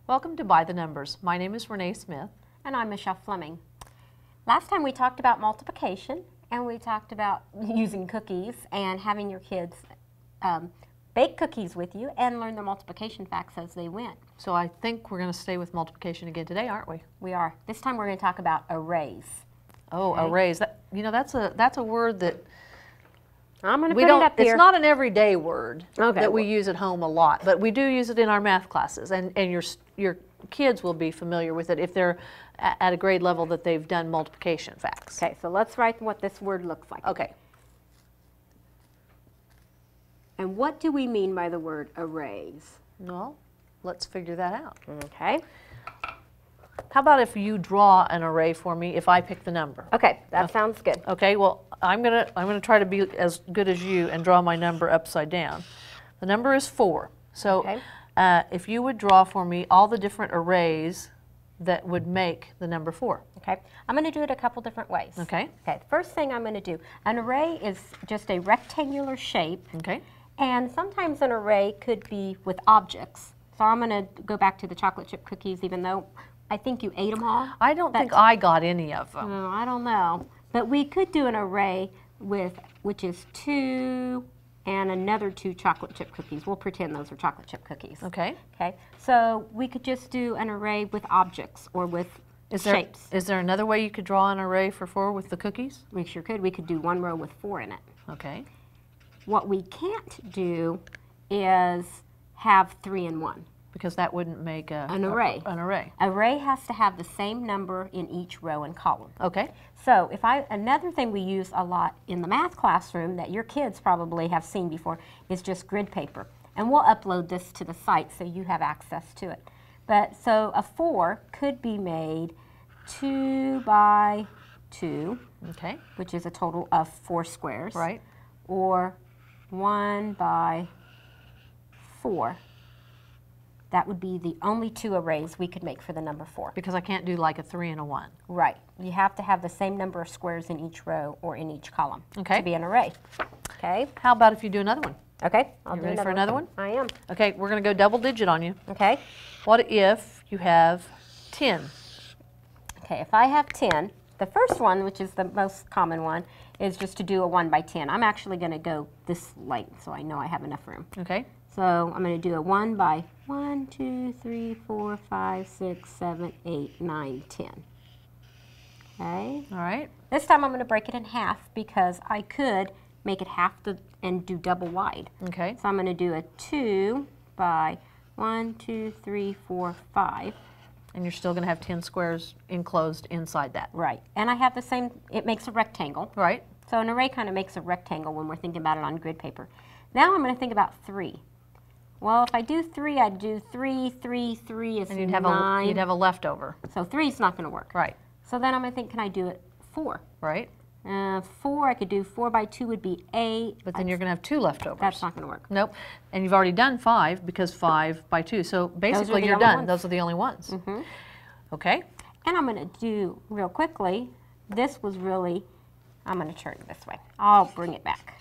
Welcome to By the Numbers. My name is Renee Smith. And I'm Michelle Fleming. Last time we talked about multiplication, and we talked about using cookies and having your kids bake cookies with you and learn the multiplication facts as they went. So I think we're going to stay with multiplication again today, aren't we? We are. This time we're going to talk about arrays. Oh, okay. Arrays. That's a word that I'm going to put it up here. It's not an everyday word that we use at home a lot, but we do use it in our math classes, and your kids will be familiar with it if they're at a grade level that they've done multiplication facts. Okay, so let's write what this word looks like. Okay. And what do we mean by the word arrays? Well, let's figure that out. Okay. How about if you draw an array for me if I pick the number? Okay, that sounds good. Okay, well, I'm gonna try to be as good as you and draw my number upside down. The number is 4. So okay. If you would draw for me all the different arrays that would make the number 4. Okay, I'm going to do it a couple different ways. Okay. Okay, the first thing I'm going to do, an array is just a rectangular shape. Okay. And sometimes an array could be with objects. So I'm going to go back to the chocolate chip cookies, even though I think you ate them all. I don't think I got any of them. No, I don't know. But we could do an array which is 2 and another 2 chocolate chip cookies. We'll pretend those are chocolate chip cookies. Okay. Okay. So we could just do an array with objects or with shapes. Is there another way you could draw an array for 4 with the cookies? We sure could. We could do one row with 4 in it. Okay. What we can't do is have 3 and 1. Because that wouldn't make an array. An array. Array has to have the same number in each row and column. Okay. So another thing we use a lot in the math classroom that your kids probably have seen before is just grid paper. And we'll upload this to the site so you have access to it. But so a 4 could be made 2 by 2, okay, which is a total of 4 squares. Right. Or 1 by 4. That would be the only 2 arrays we could make for the number 4. Because I can't do like a 3 and a 1. Right. You have to have the same number of squares in each row or in each column to be an array. Okay. How about if you do another one? Okay. You ready for another one? I am. Okay, we're going to go double digit on you. Okay. What if you have 10? Okay, if I have 10, the first one, which is the most common one, is just to do a 1 by 10. I'm actually going to go this length so I know I have enough room. Okay. So I'm going to do a 1 by 1, 2, 3, 4, 5, 6, 7, 8, 9, 10. Okay. All right. This time I'm going to break it in half because I could make it half and do double wide. Okay. So I'm going to do a 2 by 1, 2, 3, 4, 5. And you're still going to have 10 squares enclosed inside that. Right. And I have the same, it makes a rectangle. Right. So an array kind of makes a rectangle when we're thinking about it on grid paper. Now I'm going to think about 3. Well, if I do 3, I'd do 3, 3, 3 is 9. You'd have a leftover. So 3 is not going to work. Right. So then I'm going to think, can I do it 4? Right. 4, I could do 4 by 2 would be 8. But then you're going to have 2 leftovers. That's not going to work. Nope. And you've already done 5 because 5 by 2. So basically you're done. Those are the only ones. Mm-hmm. Okay. And I'm going to do real quickly, this was really, I'm going to turn it this way. I'll bring it back.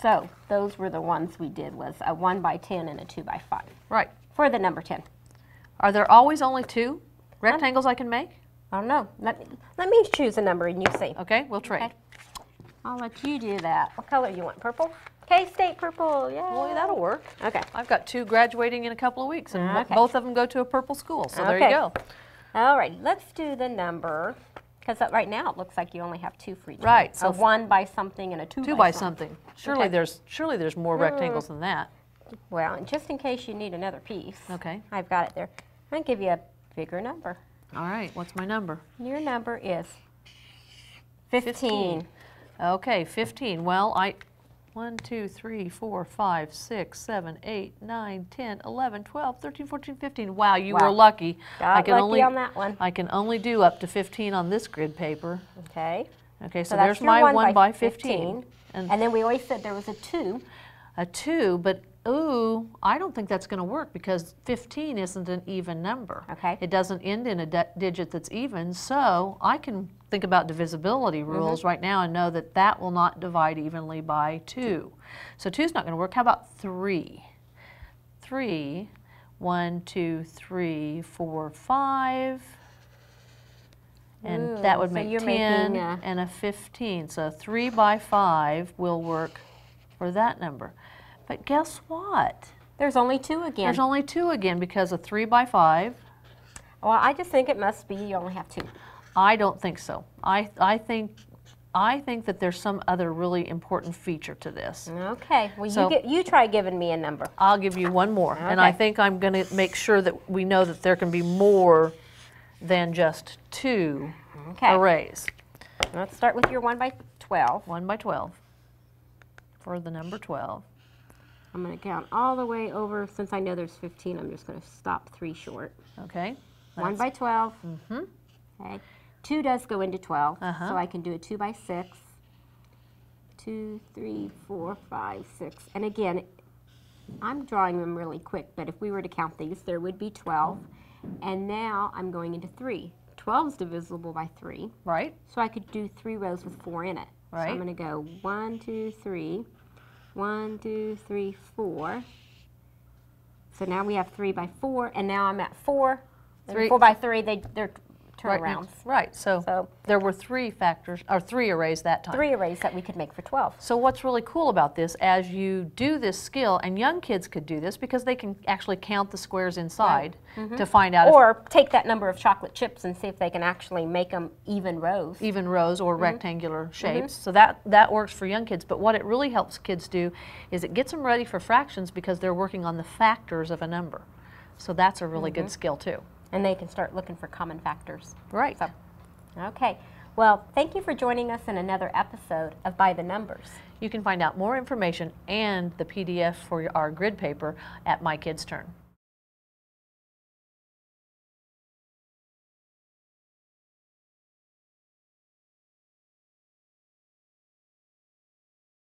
So those were the ones we did, was a 1 by 10 and a 2 by 5. Right. For the number 10. Are there always only 2 rectangles I can make? I don't know. Let me choose a number and you see. Okay, we'll trade. Okay. I'll let you do that. What color you want? Purple? K-State purple, yeah. Well, that'll work. Okay. I've got 2 graduating in a couple of weeks, and okay. both of them go to a purple school, so there you go. All right, let's do the number, because right now it looks like you only have 2 for each right. one. So 1 by something and a 2 by something. Surely okay. there's more rectangles than that. Well, just in case you need another piece. Okay. I've got it there. I'm going to give you a bigger number. All right, what's my number? Your number is 15. Okay, 15. Well, 1, 2, 3, 4, 5, 6, 7, 8, 9, 10, 11, 12, 13, 14, 15. Wow, you were lucky. Got lucky on that one. I can only do up to 15 on this grid paper. Okay. Okay, so there's my 1 by 15. And then we always said there was a 2. A 2, but ooh, I don't think that's going to work because 15 isn't an even number. Okay. It doesn't end in a digit that's even, so I can think about divisibility rules right now and know that that will not divide evenly by 2. So 2 is not going to work. How about 3? 3 1, 2, 3, 4, 5. And that would make 10 and a 15. So 3 by 5 will work for that number. But guess what? There's only 2 again. There's only 2 again because of 3 by 5. Well, I just think it must be you only have 2. I don't think so. I think that there's some other really important feature to this. Okay. Well, so, you try giving me a number. I'll give you one more. Okay. And I think I'm going to make sure that we know that there can be more than just 2 arrays. Let's start with your 1 by 12. 1 by 12 for the number 12. I'm going to count all the way over. Since I know there's 15, I'm just going to stop 3 short. Okay. 1 by 12. Okay. 2 does go into 12, so I can do a 2 by 6. 2, 3, 4, 5, 6. And again, I'm drawing them really quick, but if we were to count these, there would be 12. And now I'm going into 3. 12 is divisible by 3. Right. So I could do 3 rows with 4 in it. Right. So I'm going to go 1, 2, 3. 1, 2, 3, 4. So now we have 3 by 4, and now I'm at 4. 4 by 3, they're turnarounds. Right. So there were 3 factors, or 3 arrays that time. 3 arrays that we could make for 12. So what's really cool about this, as you do this skill, and young kids could do this because they can actually count the squares inside to find out. Or take that number of chocolate chips and see if they can actually make them even rows. Even rows or rectangular shapes. So that works for young kids. But what it really helps kids do is it gets them ready for fractions because they're working on the factors of a number. So that's a really good skill too. And they can start looking for common factors. Right. So, okay. Well, thank you for joining us in another episode of By the Numbers. You can find out more information and the PDF for our grid paper at My Kids Turn.